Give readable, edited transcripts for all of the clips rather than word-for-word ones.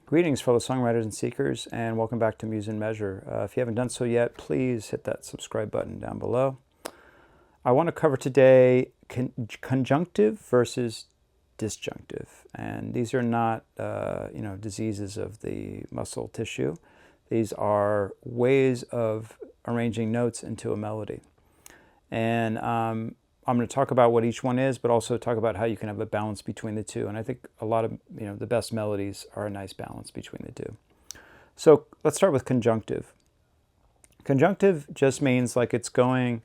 Greetings, fellow songwriters and seekers, and welcome back to Muse and Measure. If you haven't done so yet, please hit that subscribe button down below. I want to cover today conjunctive versus disjunctive, and these are not, diseases of the muscle tissue. These are ways of arranging notes into a melody, and I'm going to talk about what each one is, but also talk about how you can have a balance between the two. And I think a lot of the best melodies are a nice balance between the two. So let's start with conjunctive. Conjunctive just means like it's going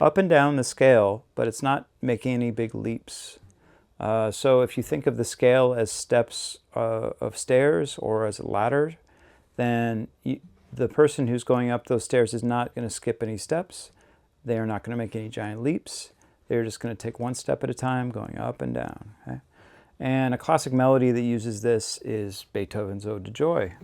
up and down the scale, but it's not making any big leaps. So if you think of the scale as steps of stairs or as a ladder, then the person who's going up those stairs is not going to skip any steps. They are not going to make any giant leaps. They're just going to take one step at a time, going up and down. Okay? And a classic melody that uses this is Beethoven's Ode to Joy.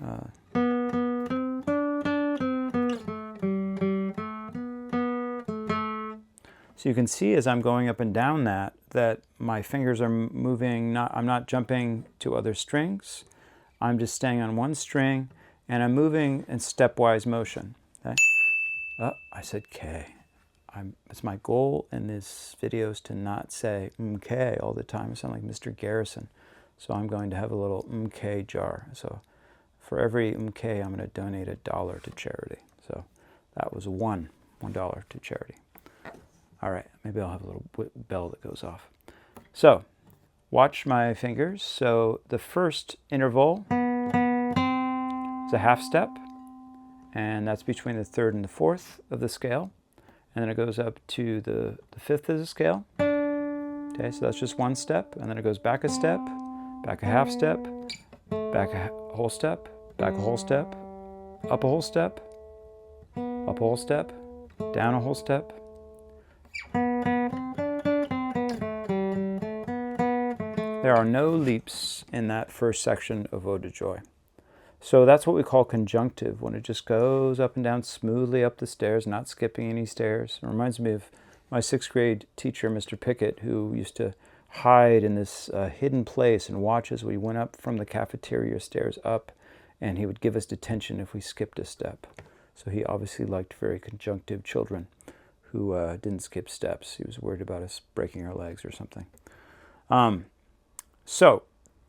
So you can see as I'm going up and down that my fingers are moving, I'm not jumping to other strings. I'm just staying on one string, and I'm moving in stepwise motion. Okay? Oh, I said K. It's my goal in this video is to not say "mk" all the time. I sound like Mr. Garrison. So I'm going to have a little "mk" jar. So for every "mk", I'm going to donate $1 to charity. So that was $1 to charity. All right, maybe I'll have a little bell that goes off. So watch my fingers. So the first interval is a half step, and that's between the third and the fourth of the scale. And then it goes up to the fifth of the scale. Okay, so that's just one step. And then it goes back a step, back a half step, back a whole step, back a whole step, up a whole step, up a whole step, down a whole step. There are no leaps in that first section of Ode to Joy. So that's what we call conjunctive, when it just goes up and down smoothly up the stairs, not skipping any stairs. It reminds me of my 6th grade teacher, Mr. Pickett, who used to hide in this hidden place and watch as we went up from the cafeteria stairs up, and he would give us detention if we skipped a step. So he obviously liked very conjunctive children who didn't skip steps. He was worried about us breaking our legs or something. So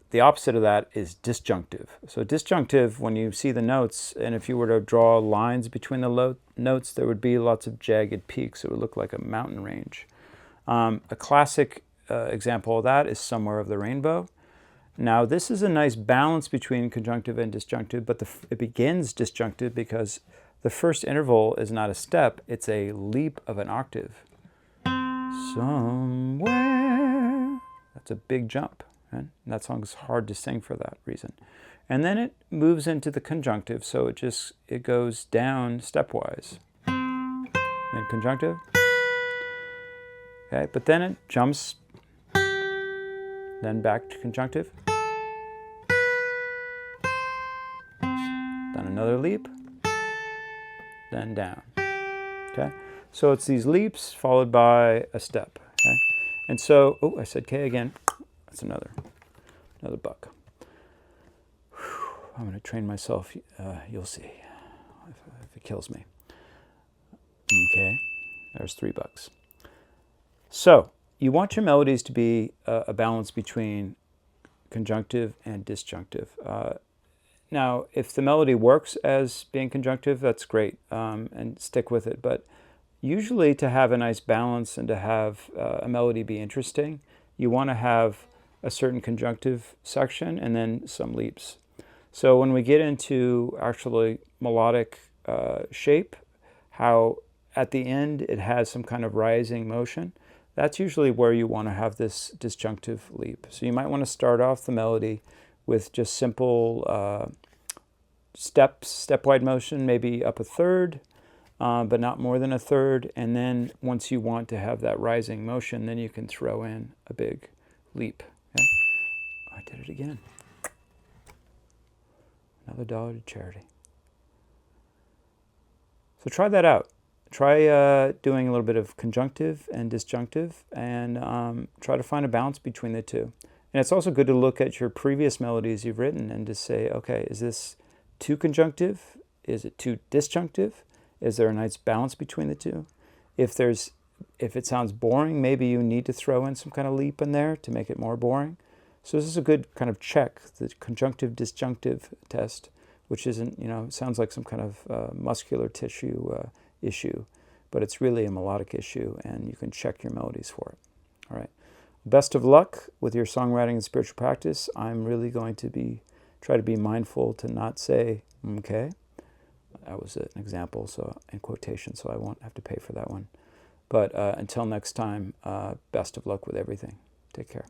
the opposite of that is disjunctive. So disjunctive, when you see the notes, and if you were to draw lines between the notes, there would be lots of jagged peaks. It would look like a mountain range. A classic example of that is Somewhere of the Rainbow. Now, this is a nice balance between conjunctive and disjunctive, but it begins disjunctive because the first interval is not a step, it's a leap of an octave. Somewhere. That's a big jump. And that song is hard to sing for that reason. And then it moves into the conjunctive, so it goes down stepwise. Then conjunctive. Okay, but then it jumps, then back to conjunctive. Then another leap, then down. Okay, so it's these leaps followed by a step. Okay, and so, oh, I said K again. That's another buck. I'm going to train myself. You'll see if it kills me. Okay, there's $3. So you want your melodies to be a balance between conjunctive and disjunctive. Now, if the melody works as being conjunctive, that's great, and stick with it. But usually to have a nice balance and to have a melody be interesting, you want to have a certain conjunctive section and then some leaps. So when we get into actually melodic shape, how at the end it has some kind of rising motion, that's usually where you want to have this disjunctive leap. So you might want to start off the melody with just simple stepwise motion, maybe up a third, but not more than a third. And then once you want to have that rising motion, then you can throw in a big leap. Okay? I did it again. Another $1 to charity. So try that out. Try doing a little bit of conjunctive and disjunctive, and try to find a balance between the two. And it's also good to look at your previous melodies you've written and to say, okay, is this too conjunctive? Is it too disjunctive? Is there a nice balance between the two? If it sounds boring, maybe you need to throw in some kind of leap in there to make it more boring. So this is a good kind of check, the conjunctive disjunctive test, which isn't, sounds like some kind of muscular tissue issue, but it's really a melodic issue, and you can check your melodies for it. All right. Best of luck with your songwriting and spiritual practice. I'm really going to try to be mindful to not say, okay. That was an example, so in quotation, so I won't have to pay for that one. But until next time, best of luck with everything. Take care.